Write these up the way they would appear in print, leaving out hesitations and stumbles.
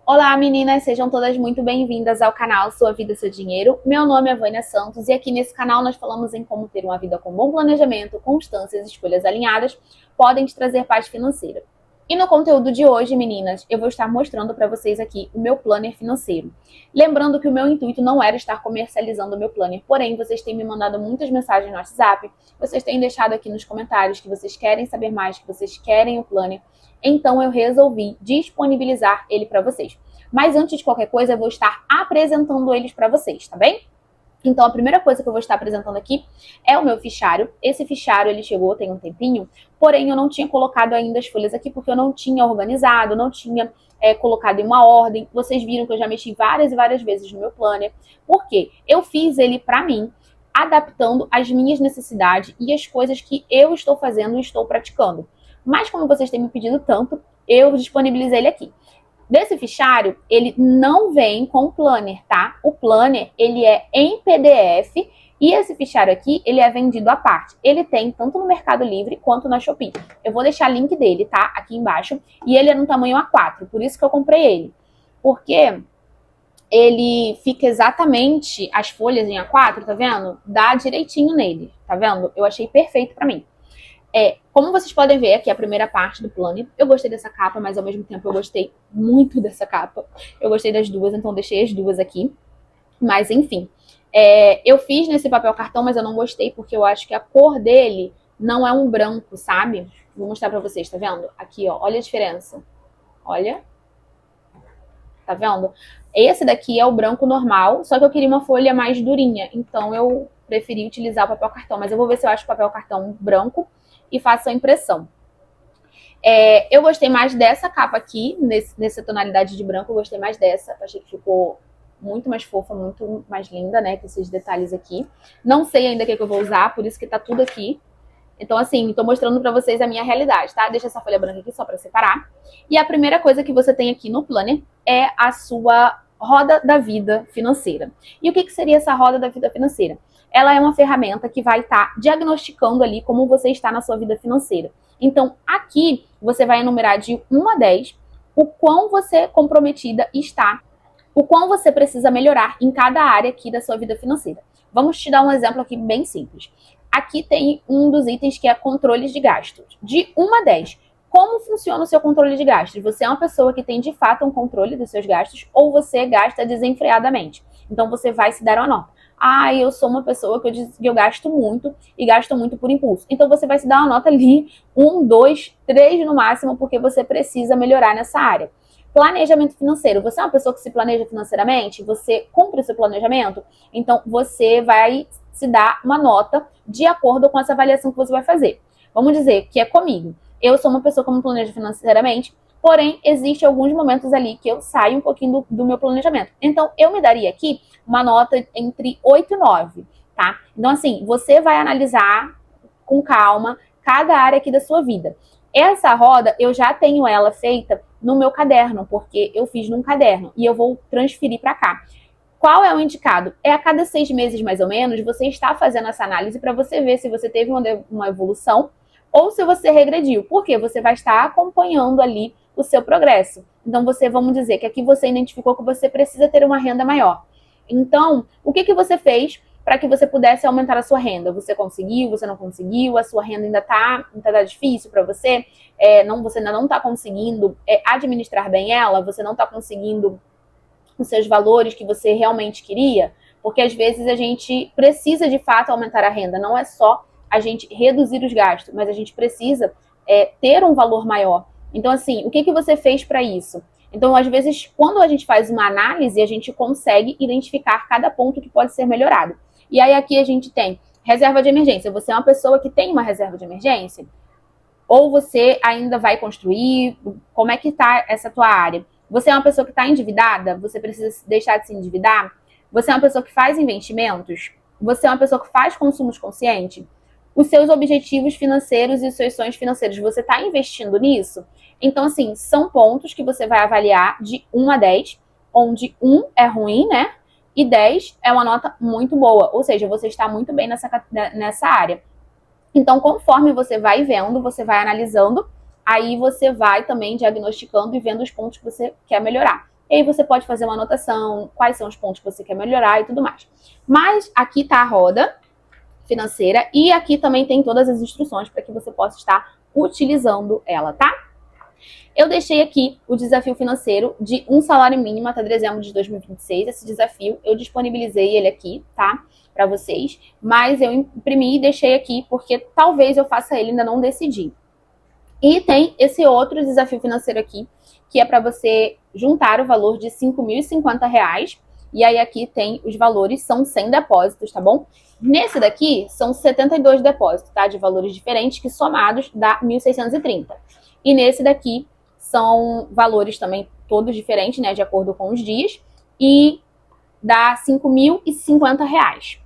Olá meninas, sejam todas muito bem-vindas ao canal Sua Vida, Seu Dinheiro. Meu nome é Vânia Santos e aqui nesse canal nós falamos em como ter uma vida com bom planejamento, constância e escolhas alinhadas podem te trazer paz financeira. E no conteúdo de hoje, meninas, eu vou estar mostrando para vocês aqui o meu planner financeiro. Lembrando que o meu intuito não era estar comercializando o meu planner, porém vocês têm me mandado muitas mensagens no WhatsApp, vocês têm deixado aqui nos comentários que vocês querem saber mais, que vocês querem o planner. Então eu resolvi disponibilizar ele para vocês. Mas antes de qualquer coisa, eu vou estar apresentando eles para vocês, tá bem? Então a primeira coisa que eu vou estar apresentando aqui é o meu fichário. Esse fichário ele chegou tem um tempinho, porém eu não tinha colocado ainda as folhas aqui porque eu não tinha organizado, não tinha colocado em uma ordem. Vocês viram que eu já mexi várias e várias vezes no meu planner. Por quê? Eu fiz ele para mim, adaptando as minhas necessidades e as coisas que eu estou fazendo e estou praticando. Mas como vocês têm me pedido tanto, eu disponibilizei ele aqui. Desse fichário, ele não vem com o planner, tá? O planner, ele é em PDF e esse fichário aqui, ele é vendido à parte. Ele tem tanto no Mercado Livre quanto na Shopee. Eu vou deixar o link dele, tá? Aqui embaixo. E ele é no tamanho A4, por isso que eu comprei ele. Porque ele fica exatamente as folhas em A4, tá vendo? Dá direitinho nele, tá vendo? Eu achei perfeito pra mim. Como vocês podem ver aqui a primeira parte do planner, eu gostei dessa capa, mas ao mesmo tempo eu gostei muito dessa capa. Eu gostei das duas, então deixei as duas aqui. Mas enfim, eu fiz nesse papel cartão, mas eu não gostei porque eu acho que a cor dele não é um branco, sabe? Vou mostrar pra vocês, tá vendo? Aqui, ó, olha a diferença. Olha. Tá vendo? Esse daqui é o branco normal, só que eu queria uma folha mais durinha, então eu preferi utilizar o papel cartão. Mas eu vou ver se eu acho o papel cartão branco e faço a impressão. Eu gostei mais dessa capa aqui, nessa tonalidade de branco, eu gostei mais dessa. Eu achei que ficou muito mais fofa, muito mais linda, né, com esses detalhes aqui. Não sei ainda o que eu vou usar, por isso que tá tudo aqui. Então, assim, tô mostrando pra vocês a minha realidade, tá? Deixa essa folha branca aqui só pra separar. E a primeira coisa que você tem aqui no planner é a sua roda da vida financeira. E o que seria essa roda da vida financeira? Ela é uma ferramenta que vai estar diagnosticando ali como você está na sua vida financeira. Então, aqui você vai enumerar de 1 a 10 o quão você comprometida está, o quão você precisa melhorar em cada área aqui da sua vida financeira. Vamos te dar um exemplo aqui bem simples. Aqui tem um dos itens que é controles de gastos. De 1 a 10, como funciona o seu controle de gastos? Você é uma pessoa que tem de fato um controle dos seus gastos ou você gasta desenfreadamente? Então você vai se dar uma nota. Eu sou uma pessoa que eu gasto muito e gasto muito por impulso. Então você vai se dar uma nota ali, 1, 2, 3 no máximo, porque você precisa melhorar nessa área. Planejamento financeiro. Você é uma pessoa que se planeja financeiramente? Você cumpre o seu planejamento? Então você vai se dar uma nota de acordo com essa avaliação que você vai fazer. Vamos dizer que é comigo. Eu sou uma pessoa que me planeja financeiramente, porém, existem alguns momentos ali que eu saio um pouquinho do meu planejamento. Então, eu me daria aqui uma nota entre 8 e 9, tá? Então, assim, você vai analisar com calma cada área aqui da sua vida. Essa roda, eu já tenho ela feita no meu caderno, porque eu fiz num caderno e eu vou transferir para cá. Qual é o indicado? A cada 6 meses, mais ou menos, você está fazendo essa análise para você ver se você teve uma evolução ou se você regrediu. Porque você vai estar acompanhando ali o seu progresso. Então, vamos dizer que aqui você identificou que você precisa ter uma renda maior. Então, o que você fez para que você pudesse aumentar a sua renda? Você conseguiu? Você não conseguiu? A sua renda ainda tá difícil para você? Você ainda não está conseguindo administrar bem ela? Você não está conseguindo os seus valores que você realmente queria? Porque às vezes a gente precisa de fato aumentar a renda, não é só a gente reduzir os gastos, mas a gente precisa ter um valor maior. Então, assim, o que você fez para isso? Então, às vezes, quando a gente faz uma análise, a gente consegue identificar cada ponto que pode ser melhorado. E aí aqui a gente tem reserva de emergência. Você é uma pessoa que tem uma reserva de emergência? Ou você ainda vai construir? Como é que está essa tua área? Você é uma pessoa que está endividada? Você precisa deixar de se endividar? Você é uma pessoa que faz investimentos? Você é uma pessoa que faz consumos conscientes? Os seus objetivos financeiros e os seus sonhos financeiros, você está investindo nisso? Então, assim, são pontos que você vai avaliar de 1 a 10, onde 1 é ruim, né? E 10 é uma nota muito boa, ou seja, você está muito bem nessa área. Então, conforme você vai vendo, você vai analisando, aí você vai também diagnosticando e vendo os pontos que você quer melhorar. E aí você pode fazer uma anotação, quais são os pontos que você quer melhorar e tudo mais. Mas aqui tá a roda financeira e aqui também tem todas as instruções para que você possa estar utilizando ela, tá? Eu deixei aqui o desafio financeiro de um salário mínimo até dezembro de 2026. Esse desafio eu disponibilizei ele aqui, tá? Para vocês. Mas eu imprimi e deixei aqui porque talvez eu faça ele, ainda não decidi. E tem esse outro desafio financeiro aqui, que é para você juntar o valor de R$ 5.050. E aí aqui tem os valores, são 100 depósitos, tá bom? Nesse daqui são 72 depósitos, tá? De valores diferentes que somados dá 1.630. E nesse daqui são valores também todos diferentes, né? De acordo com os dias. E dá R$ 5.050.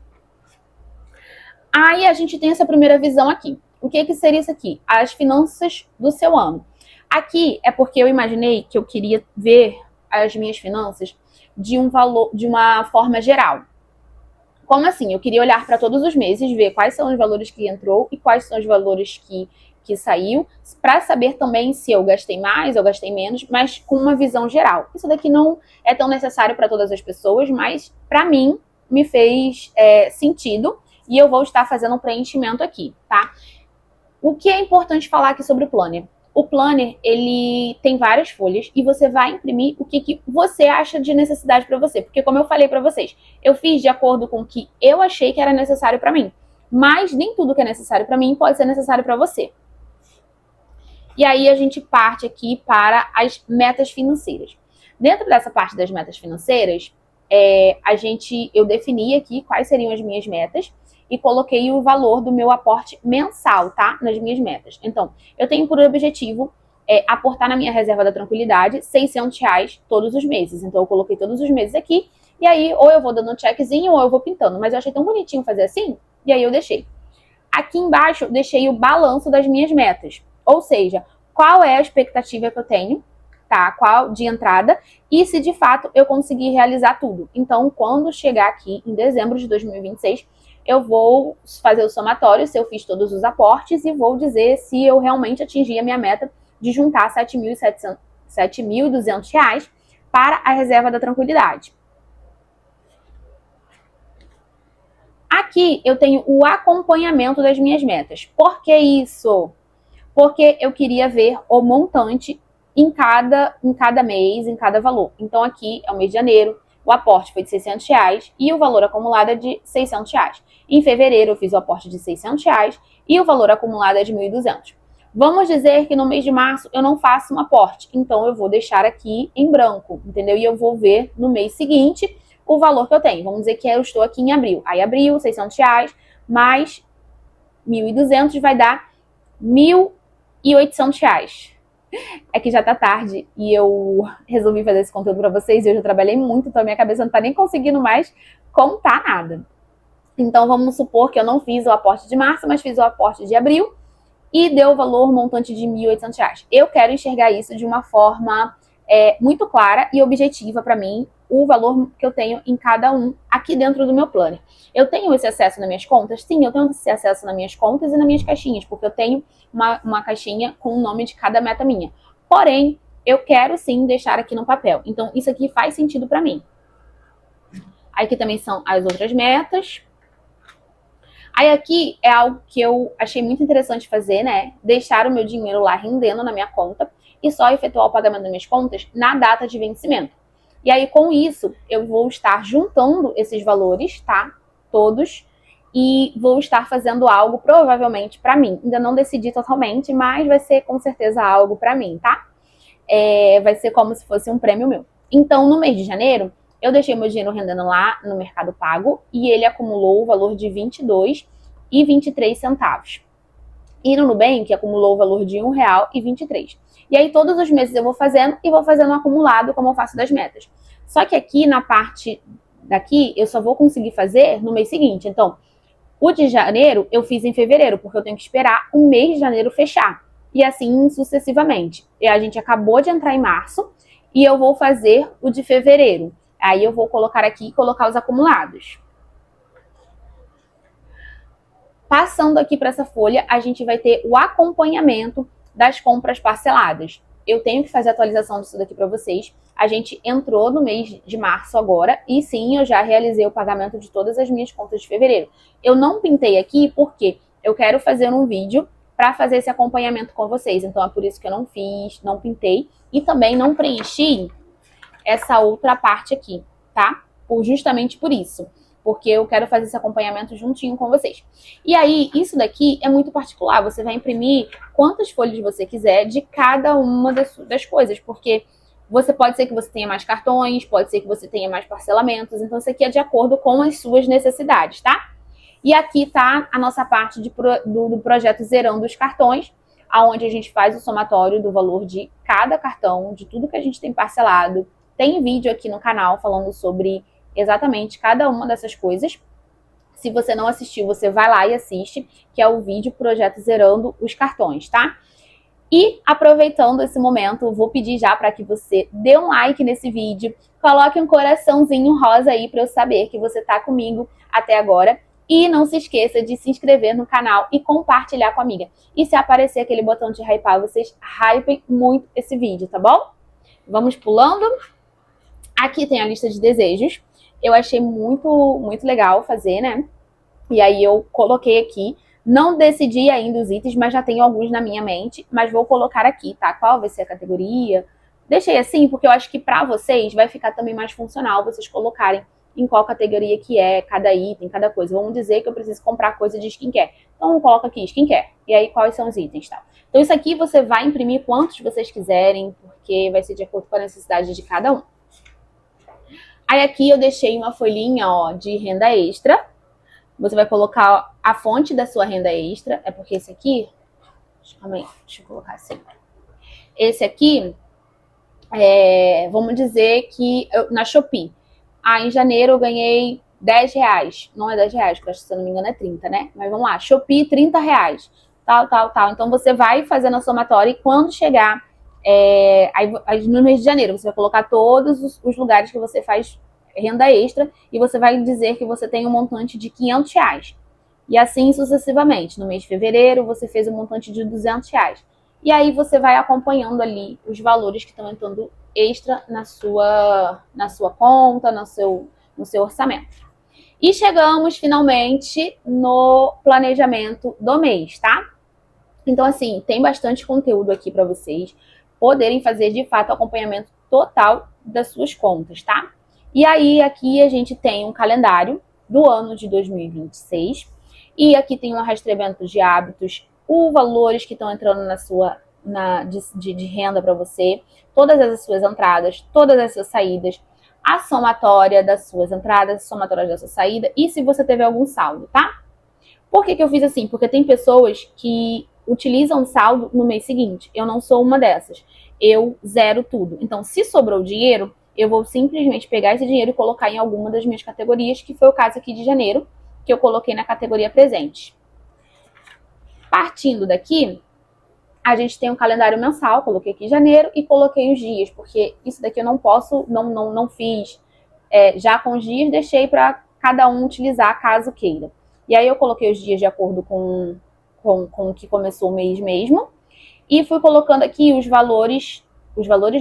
Aí a gente tem essa primeira visão aqui. O que seria isso aqui? As finanças do seu ano. Aqui é porque eu imaginei que eu queria ver as minhas finanças de um valor, de uma forma geral. Como assim? Eu queria olhar para todos os meses, ver quais são os valores que entrou e quais são os valores que saiu, para saber também se eu gastei mais ou gastei menos, mas com uma visão geral. Isso daqui não é tão necessário para todas as pessoas, mas para mim me fez sentido e eu vou estar fazendo um preenchimento aqui, tá? O que é importante falar aqui sobre o planner? O planner, ele tem várias folhas e você vai imprimir o que você acha de necessidade para você. Porque como eu falei para vocês, eu fiz de acordo com o que eu achei que era necessário para mim. Mas nem tudo que é necessário para mim pode ser necessário para você. E aí a gente parte aqui para as metas financeiras. Dentro dessa parte das metas financeiras, eu defini aqui quais seriam as minhas metas e coloquei o valor do meu aporte mensal, tá? Nas minhas metas. Então, eu tenho por objetivo aportar na minha reserva da tranquilidade R$ 600 todos os meses. Então, eu coloquei todos os meses aqui. E aí, ou eu vou dando um checkzinho ou eu vou pintando. Mas eu achei tão bonitinho fazer assim, e aí eu deixei. Aqui embaixo, eu deixei o balanço das minhas metas. Ou seja, qual é a expectativa que eu tenho, tá? Qual de entrada e se de fato eu conseguir realizar tudo. Então, quando chegar aqui em dezembro de 2026, eu vou fazer o somatório, se eu fiz todos os aportes e vou dizer se eu realmente atingi a minha meta de juntar R$ 7.200 para a reserva da tranquilidade. Aqui eu tenho o acompanhamento das minhas metas. Por que isso? Porque eu queria ver o montante em cada mês, em cada valor. Então aqui é o mês de janeiro, o aporte foi de R$ 600 e o valor acumulado é de R$ 600. Em fevereiro eu fiz o aporte de R$ 600 e o valor acumulado é de R$ 1.200. Vamos dizer que no mês de março eu não faço um aporte, então eu vou deixar aqui em branco, entendeu? E eu vou ver no mês seguinte o valor que eu tenho. Vamos dizer que eu estou aqui em abril. Aí abril, R$ 600 mais 1.200 vai dar R$ 1.800. É que já tá tarde e eu resolvi fazer esse conteúdo pra vocês e eu já trabalhei muito, então a minha cabeça não tá nem conseguindo mais contar nada. Então vamos supor que eu não fiz o aporte de março, mas fiz o aporte de abril e deu o valor montante de R$ 1.800. Eu quero enxergar isso de uma forma muito clara e objetiva para mim, o valor que eu tenho em cada um aqui dentro do meu planner. Eu tenho esse acesso nas minhas contas? Sim, eu tenho esse acesso nas minhas contas e nas minhas caixinhas, porque eu tenho uma caixinha com o nome de cada meta minha. Porém, eu quero sim deixar aqui no papel. Então, isso aqui faz sentido para mim. Aqui também são as outras metas. Aí aqui é algo que eu achei muito interessante fazer, né? Deixar o meu dinheiro lá rendendo na minha conta e só efetuar o pagamento das minhas contas na data de vencimento. E aí, com isso, eu vou estar juntando esses valores, tá? Todos. E vou estar fazendo algo, provavelmente, para mim. Ainda não decidi totalmente, mas vai ser, com certeza, algo para mim, tá? Vai ser como se fosse um prêmio meu. Então, no mês de janeiro, eu deixei meu dinheiro rendendo lá no Mercado Pago e ele acumulou o valor de R$ 22,23. E no Nubank acumulou o valor de R$ 1,23. E aí todos os meses eu vou fazendo e vou fazendo um acumulado como eu faço das metas. Só que aqui na parte daqui eu só vou conseguir fazer no mês seguinte. Então, o de janeiro eu fiz em fevereiro, porque eu tenho que esperar o mês de janeiro fechar. E assim sucessivamente. E a gente acabou de entrar em março e eu vou fazer o de fevereiro. Aí eu vou colocar aqui e colocar os acumulados. Passando aqui para essa folha, a gente vai ter o acompanhamento das compras parceladas. eu tenho que fazer a atualização disso daqui para vocês. A gente entrou no mês de março agora e sim, eu já realizei o pagamento de todas as minhas contas de fevereiro. Eu não pintei aqui porque eu quero fazer um vídeo para fazer esse acompanhamento com vocês. Então é por isso que eu não fiz, não pintei e também não preenchi essa outra parte aqui, tá? Justamente por isso. Porque eu quero fazer esse acompanhamento juntinho com vocês. E aí, isso daqui é muito particular. Você vai imprimir quantas folhas você quiser de cada uma das coisas. Porque pode ser que você tenha mais cartões, pode ser que você tenha mais parcelamentos. Então, isso aqui é de acordo com as suas necessidades, tá? E aqui tá a nossa parte do projeto Zerando os Cartões, onde a gente faz o somatório do valor de cada cartão, de tudo que a gente tem parcelado. Tem vídeo aqui no canal falando sobre exatamente cada uma dessas coisas. Se você não assistiu, você vai lá e assiste, que é o vídeo Projeto Zerando os Cartões, tá? E aproveitando esse momento, vou pedir já para que você dê um like nesse vídeo, coloque um coraçãozinho rosa aí para eu saber que você tá comigo até agora. E não se esqueça de se inscrever no canal e compartilhar com a amiga. E se aparecer aquele botão de hypar, vocês hypem muito esse vídeo, tá bom? Vamos pulando. Aqui tem a lista de desejos. Eu achei muito legal fazer, né? E aí eu coloquei aqui. Não decidi ainda os itens, mas já tenho alguns na minha mente. Mas vou colocar aqui, tá? Qual vai ser a categoria? Deixei assim, porque eu acho que pra vocês vai ficar também mais funcional vocês colocarem em qual categoria que é cada item, cada coisa. Vamos dizer que eu preciso comprar coisa de skincare. Então eu coloco aqui skincare. E aí quais são os itens, tá? Então isso aqui você vai imprimir quantos vocês quiserem, porque vai ser de acordo com a necessidade de cada um. Aí aqui eu deixei uma folhinha, ó, de renda extra. Você vai colocar a fonte da sua renda extra. É porque esse aqui... Calma aí, deixa eu colocar assim. Esse aqui, vamos dizer que na Shopee. Em janeiro eu ganhei R$10. Não é R$10, porque se eu não me engano é 30, né? Mas vamos lá, Shopee, R$30. Tal. Então você vai fazendo a somatória e quando chegar... aí no mês de janeiro, você vai colocar todos os lugares que você faz renda extra e você vai dizer que você tem um montante de R$500. E assim sucessivamente. No mês de fevereiro, você fez um montante de R$200. E aí você vai acompanhando ali os valores que estão entrando extra na sua conta, no seu orçamento. E chegamos finalmente no planejamento do mês, tá? Então, assim, tem bastante conteúdo aqui para vocês poderem fazer, de fato, o acompanhamento total das suas contas, tá? E aí, aqui a gente tem um calendário do ano de 2026. E aqui tem um rastreamento de hábitos, os valores que estão entrando de renda para você, todas as suas entradas, todas as suas saídas, a somatória das suas entradas, a somatória da sua saída e se você teve algum saldo, tá? Por que eu fiz assim? Porque tem pessoas que utilizam saldo no mês seguinte. Eu não sou uma dessas. Eu zero tudo. Então, se sobrou dinheiro, eu vou simplesmente pegar esse dinheiro e colocar em alguma das minhas categorias, que foi o caso aqui de janeiro, que eu coloquei na categoria presente. Partindo daqui, a gente tem um calendário mensal, coloquei aqui janeiro e coloquei os dias, porque isso daqui eu não posso, não fiz já com os dias, deixei para cada um utilizar caso queira. E aí eu coloquei os dias de acordo com o que começou o mês mesmo, e fui colocando aqui os valores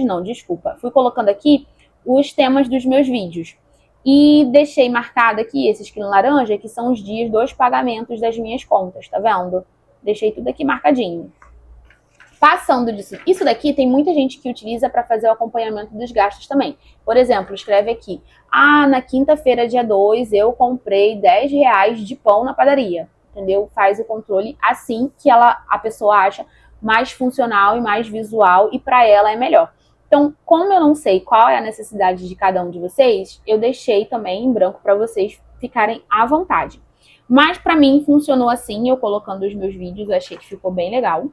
não, desculpa, fui colocando aqui os temas dos meus vídeos. E deixei marcado aqui, esse esquilo laranja, que são os dias dos pagamentos das minhas contas, tá vendo? Deixei tudo aqui marcadinho. Passando disso, isso daqui tem muita gente que utiliza para fazer o acompanhamento dos gastos também. Por exemplo, escreve aqui, na quinta-feira, dia 2, eu comprei R$10 de pão na padaria, entendeu? Faz o controle assim que a pessoa acha mais funcional e mais visual e para ela é melhor. Então, como eu não sei qual é a necessidade de cada um de vocês, eu deixei também em branco para vocês ficarem à vontade. Mas para mim funcionou assim, eu colocando os meus vídeos, eu achei que ficou bem legal.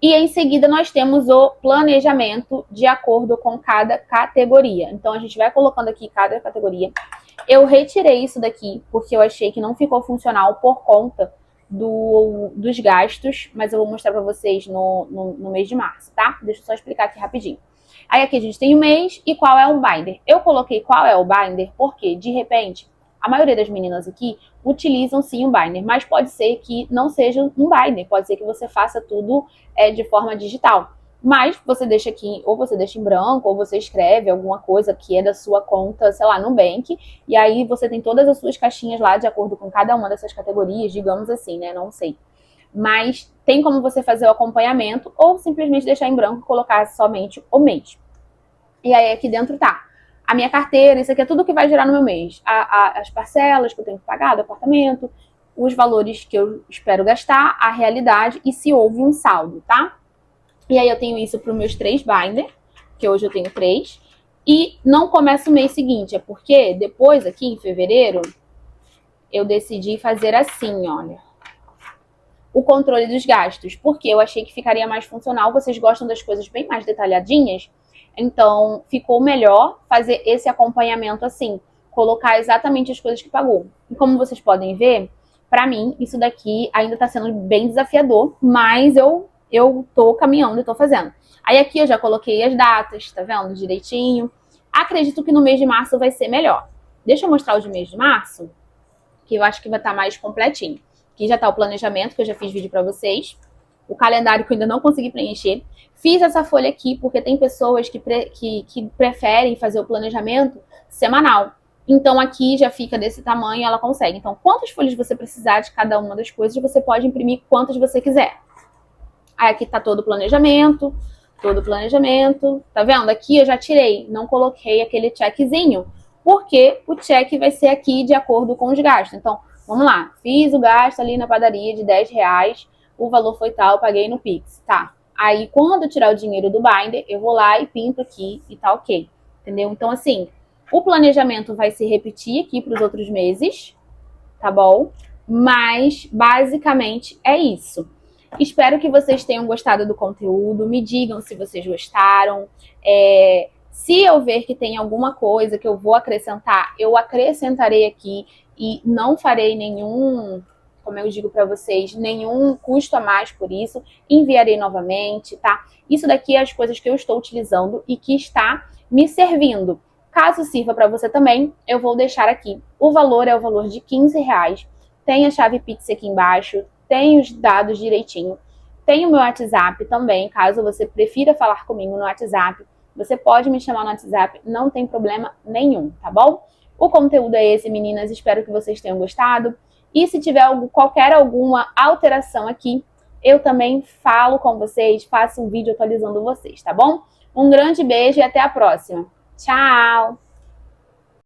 E em seguida nós temos o planejamento de acordo com cada categoria. Então a gente vai colocando aqui cada categoria. Eu retirei isso daqui porque eu achei que não ficou funcional por conta dos gastos, mas eu vou mostrar para vocês no mês de março, tá? Deixa eu só explicar aqui rapidinho. Aí aqui a gente tem o mês e qual é o binder. Eu coloquei qual é o binder porque, de repente, a maioria das meninas aqui utilizam sim um binder, mas pode ser que não seja um binder, pode ser que você faça tudo de forma digital. Mas você deixa aqui, ou você deixa em branco, ou você escreve alguma coisa que é da sua conta, sei lá, no Nubank, e aí você tem todas as suas caixinhas lá de acordo com cada uma dessas categorias, digamos assim, né? Não sei. Mas tem como você fazer o acompanhamento ou simplesmente deixar em branco e colocar somente o mês. E aí aqui dentro tá a minha carteira, isso aqui é tudo que vai gerar no meu mês. As parcelas que eu tenho que pagar do apartamento, os valores que eu espero gastar, a realidade e se houve um saldo, tá? E aí eu tenho isso para os meus 3 binder, que hoje eu tenho 3. E não começa o mês seguinte, é porque depois aqui em fevereiro eu decidi fazer assim, olha. O controle dos gastos, porque eu achei que ficaria mais funcional. Vocês gostam das coisas bem mais detalhadinhas, então ficou melhor fazer esse acompanhamento assim, colocar exatamente as coisas que pagou. E como vocês podem ver, para mim isso daqui ainda tá sendo bem desafiador, mas eu tô caminhando e tô fazendo. Aí aqui eu já coloquei as datas, tá vendo? Direitinho. Acredito que no mês de março vai ser melhor. Deixa eu mostrar o de mês de março, que eu acho que vai estar mais completinho. Aqui já está o planejamento, que eu já fiz vídeo para vocês. O calendário que eu ainda não consegui preencher. Fiz essa folha aqui porque tem pessoas que preferem fazer o planejamento semanal. Então aqui já fica desse tamanho e ela consegue. Então quantas folhas você precisar de cada uma das coisas, você pode imprimir quantas você quiser. Aí aqui tá todo o planejamento, tá vendo? Aqui eu já tirei, não coloquei aquele checkzinho, porque o check vai ser aqui de acordo com os gastos. Então, vamos lá, fiz o gasto ali na padaria de R$10, o valor foi tal, paguei no Pix, tá? Aí, quando eu tirar o dinheiro do binder, eu vou lá e pinto aqui e tá ok, entendeu? Então, assim, o planejamento vai se repetir aqui para os outros meses, tá bom? Mas, basicamente, é isso. Espero que vocês tenham gostado do conteúdo. Me digam se vocês gostaram. Se eu ver que tem alguma coisa que eu vou acrescentar, eu acrescentarei aqui e não farei nenhum, como eu digo para vocês, nenhum custo a mais por isso. Enviarei novamente, tá? Isso daqui é as coisas que eu estou utilizando e que está me servindo. Caso sirva para você também, eu vou deixar aqui. O valor é o valor de R$15. Tem a chave Pix aqui embaixo, tem os dados direitinho. Tem o meu WhatsApp também, caso você prefira falar comigo no WhatsApp. Você pode me chamar no WhatsApp, não tem problema nenhum, tá bom? O conteúdo é esse, meninas. Espero que vocês tenham gostado. E se tiver alguma alteração aqui, eu também falo com vocês, faço um vídeo atualizando vocês, tá bom? Um grande beijo e até a próxima. Tchau!